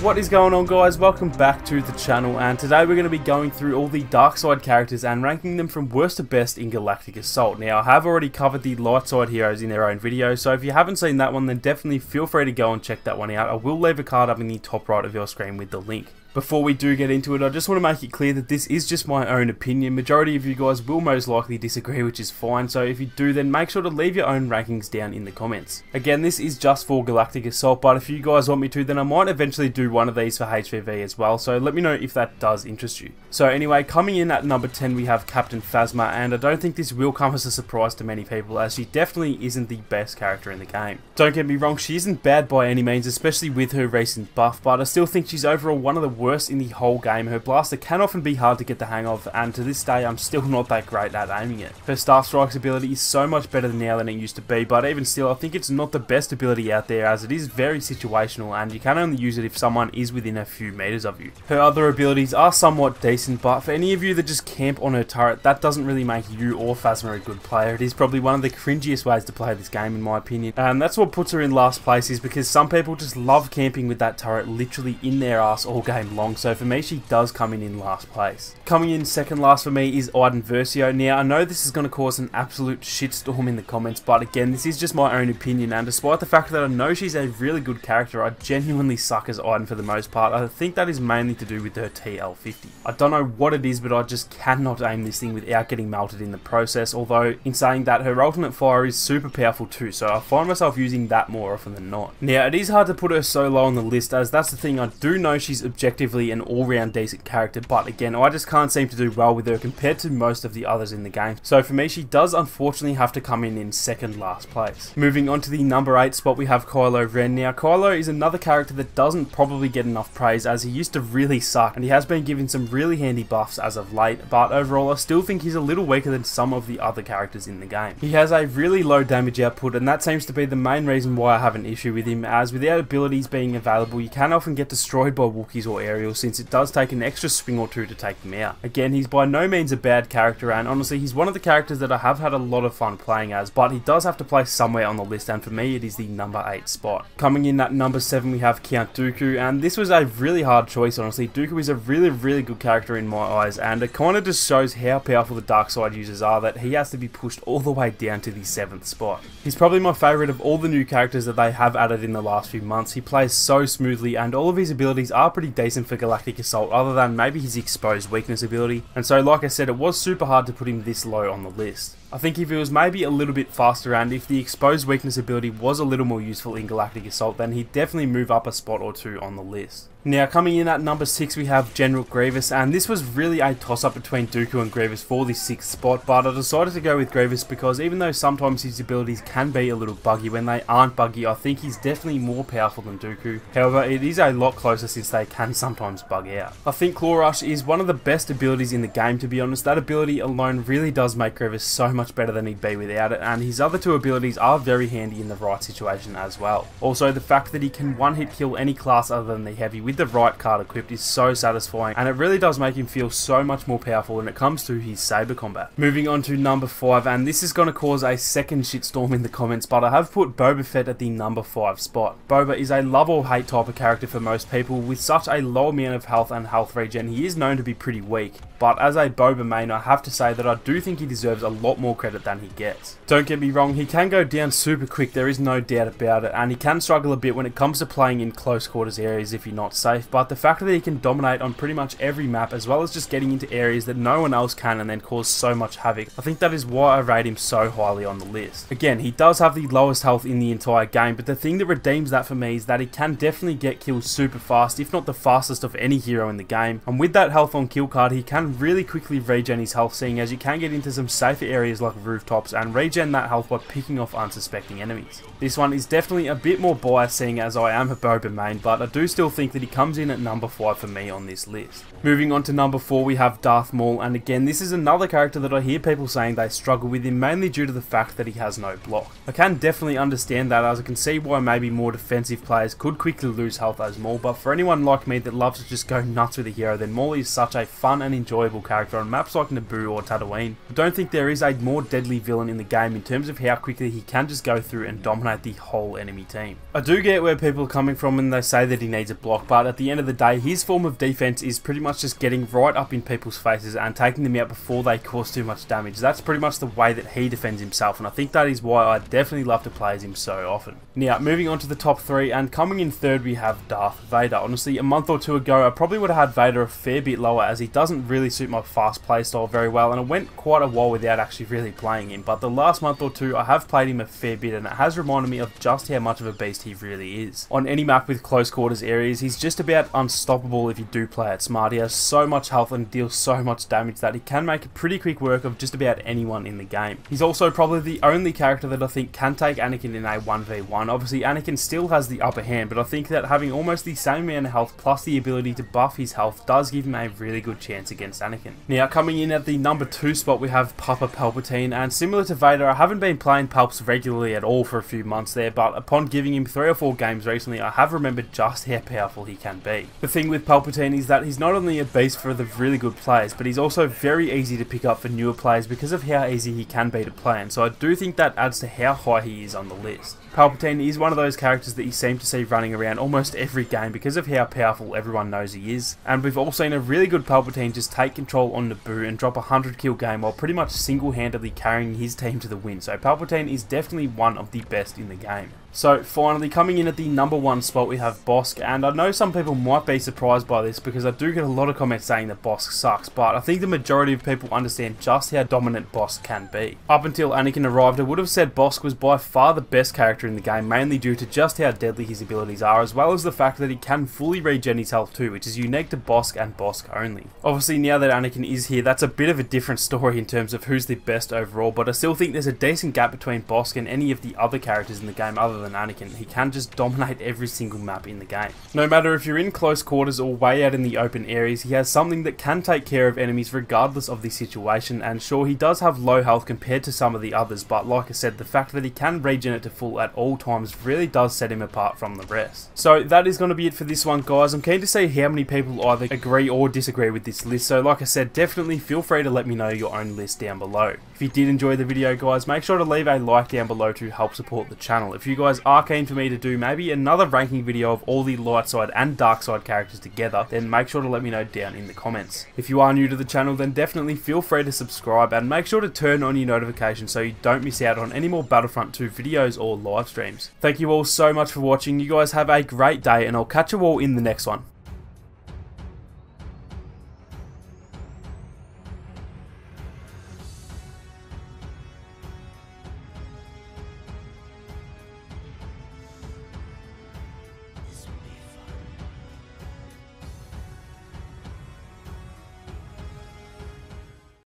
What is going on, guys? Welcome back to the channel, and today we're going to be going through all the Darkside characters and ranking them from worst to best in Galactic Assault. Now, I have already covered the Lightside Heroes in their own video, so if you haven't seen that one, then definitely feel free to go and check that one out. I will leave a card up in the top right of your screen with the link. Before we do get into it, I just want to make it clear that this is just my own opinion. Majority of you guys will most likely disagree, which is fine, so if you do, then make sure to leave your own rankings down in the comments. Again, this is just for Galactic Assault, but if you guys want me to, then I might eventually do one of these for HVV as well, so let me know if that does interest you. So anyway, coming in at number 10 we have Captain Phasma, and I don't think this will come as a surprise to many people, as she definitely isn't the best character in the game. Don't get me wrong, she isn't bad by any means, especially with her recent buff, but I still think she's overall one of the worst in the whole game. Her blaster can often be hard to get the hang of, and to this day I'm still not that great at aiming it. Her Star Strikes ability is so much better now than it used to be, but even still I think it's not the best ability out there, as it is very situational and you can only use it if someone is within a few meters of you. Her other abilities are somewhat decent, but for any of you that just camp on her turret, that doesn't really make you or Phasma a good player. It is probably one of the cringiest ways to play this game in my opinion, and that's what puts her in last place, is because some people just love camping with that turret literally in their ass all game long. So for me, she does come in last place. Coming in second last for me is Auden Versio. Now, I know this is going to cause an absolute shitstorm in the comments, but again, this is just my own opinion, and despite the fact that I know she's a really good character, I genuinely suck as Auden for the most part. I think that is mainly to do with her TL50. I don't know what it is, but I just cannot aim this thing without getting melted in the process, although in saying that, her alternate fire is super powerful too, so I find myself using that more often than not. Now, it is hard to put her so low on the list, as that's the thing, I do know she's objectively an all-round decent character, but again, I just can't seem to do well with her compared to most of the others in the game. So for me, she does unfortunately have to come in second last place. Moving on to the number 8 spot, we have Kylo Ren. Now, Kylo is another character that doesn't probably get enough praise, as he used to really suck, and he has been given some really handy buffs as of late, but overall I still think he's a little weaker than some of the other characters in the game. He has a really low damage output, and that seems to be the main reason why I have an issue with him, as without abilities being available, you can often get destroyed by Wookiees or aerials, since it does take an extra swing or two to take them out. Again, he's by no means a bad character, and honestly he's one of the characters that I have had a lot of fun playing as, but he does have to place somewhere on the list, and for me it is the number 8 spot. Coming in at number 7 we have Kyotoku, and this was a really hard choice honestly. Dooku is a really good character in my eyes, and it kind of just shows how powerful the Darkside users are that he has to be pushed all the way down to the 7th spot. He's probably my favourite of all the new characters that they have added in the last few months. He plays so smoothly, and all of his abilities are pretty decent for Galactic Assault, other than maybe his exposed weakness ability, and so like I said, it was super hard to put him this low on the list. I think if he was maybe a little bit faster, and if the exposed weakness ability was a little more useful in Galactic Assault, then he'd definitely move up a spot or two on the list. Now, coming in at number 6 we have General Grievous, and this was really a toss-up between Dooku and Grievous for this 6th spot, but I decided to go with Grievous because even though sometimes his abilities can be a little buggy, when they aren't buggy I think he's definitely more powerful than Dooku. However, it is a lot closer since they can sometimes bug out. I think Claw Rush is one of the best abilities in the game, to be honest. That ability alone really does make Grievous so much better than he'd be without it, and his other two abilities are very handy in the right situation as well. Also, the fact that he can one-hit kill any class other than the heavy with the right card equipped is so satisfying, and it really does make him feel so much more powerful when it comes to his saber combat. Moving on to number 5, and this is going to cause a second shitstorm in the comments, but I have put Boba Fett at the number 5 spot. Boba is a love or hate type of character for most people. With such a low amount of health and health regen, he is known to be pretty weak, but as a Boba main I have to say that I do think he deserves a lot more credit than he gets. Don't get me wrong, he can go down super quick, there is no doubt about it, and he can struggle a bit when it comes to playing in close quarters areas if you're not safe, but the fact that he can dominate on pretty much every map, as well as just getting into areas that no one else can and then cause so much havoc, I think that is why I rate him so highly on the list. Again, he does have the lowest health in the entire game, but the thing that redeems that for me is that he can definitely get kills super fast, if not the fastest of any hero in the game, and with that health on kill card he can really quickly regen his health, seeing as you can get into some safer areas like rooftops and regen that health by picking off unsuspecting enemies. This one is definitely a bit more biased, seeing as I am a Boba main, but I do still think that he comes in at number 5 for me on this list. Moving on to number 4 we have Darth Maul, and again this is another character that I hear people saying they struggle with him, mainly due to the fact that he has no block. I can definitely understand that, as I can see why maybe more defensive players could quickly lose health as Maul, but for anyone like me that loves to just go nuts with a hero, then Maul is such a fun and enjoyable character on maps like Naboo or Tatooine. I don't think there is a more more deadly villain in the game in terms of how quickly he can just go through and dominate the whole enemy team. I do get where people are coming from when they say that he needs a block, but at the end of the day, his form of defense is pretty much just getting right up in people's faces and taking them out before they cause too much damage. That's pretty much the way that he defends himself, and I think that is why I definitely love to play as him so often. Now, moving on to the top 3, and coming in third we have Darth Vader. Honestly, a month or two ago, I probably would have had Vader a fair bit lower, as he doesn't really suit my fast playstyle very well, and I went quite a while without actually really playing him, but the last month or two I have played him a fair bit, and it has reminded me of just how much of a beast he really is. On any map with close quarters areas, he's just about unstoppable if you do play it smart. He has so much health and deals so much damage that he can make pretty quick work of just about anyone in the game. He's also probably the only character that I think can take Anakin in a 1v1. Obviously, Anakin still has the upper hand, but I think that having almost the same amount of health plus the ability to buff his health does give him a really good chance against Anakin. Now, coming in at the number 2 spot, we have Papa Palpatine, and similar to Vader, I haven't been playing Palps regularly at all for a few months there, but upon giving him 3 or 4 games recently, I have remembered just how powerful he can be. The thing with Palpatine is that he's not only a beast for the really good players, but he's also very easy to pick up for newer players because of how easy he can be to play, and so I do think that adds to how high he is on the list. Palpatine is one of those characters that you seem to see running around almost every game because of how powerful everyone knows he is, and we've all seen a really good Palpatine just take control on Naboo and drop a 100 kill game while pretty much single-handedly carrying his team to the win, so Palpatine is definitely one of the best in the game. So finally, coming in at the number 1 spot, we have Bocek, and I know some people might be surprised by this because I do get a lot of comments saying that Bocek sucks, but I think the majority of people understand just how dominant Bocek can be. Up until Anakin arrived, I would have said Bocek was by far the best character in the game, mainly due to just how deadly his abilities are, as well as the fact that he can fully regen his health too, which is unique to Bocek and Bocek only. Obviously, now that Anakin is here, that's a bit of a different story in terms of who's the best overall, but I still think there's a decent gap between Bocek and any of the other characters in the game other than Anakin. He can just dominate every single map in the game. No matter if you're in close quarters or way out in the open areas, he has something that can take care of enemies regardless of the situation, and sure, he does have low health compared to some of the others, but like I said, the fact that he can regen it to full at all times really does set him apart from the rest. So that is going to be it for this one, guys. I'm keen to see how many people either agree or disagree with this list, so like I said, definitely feel free to let me know your own list down below. If you did enjoy the video, guys, make sure to leave a like down below to help support the channel. If you guys are keen for me to do maybe another ranking video of all the light side and dark side characters together, then make sure to let me know down in the comments. If you are new to the channel, then definitely feel free to subscribe and make sure to turn on your notifications so you don't miss out on any more Battlefront 2 videos or live streams. Thank you all so much for watching. You guys have a great day, and I'll catch you all in the next one.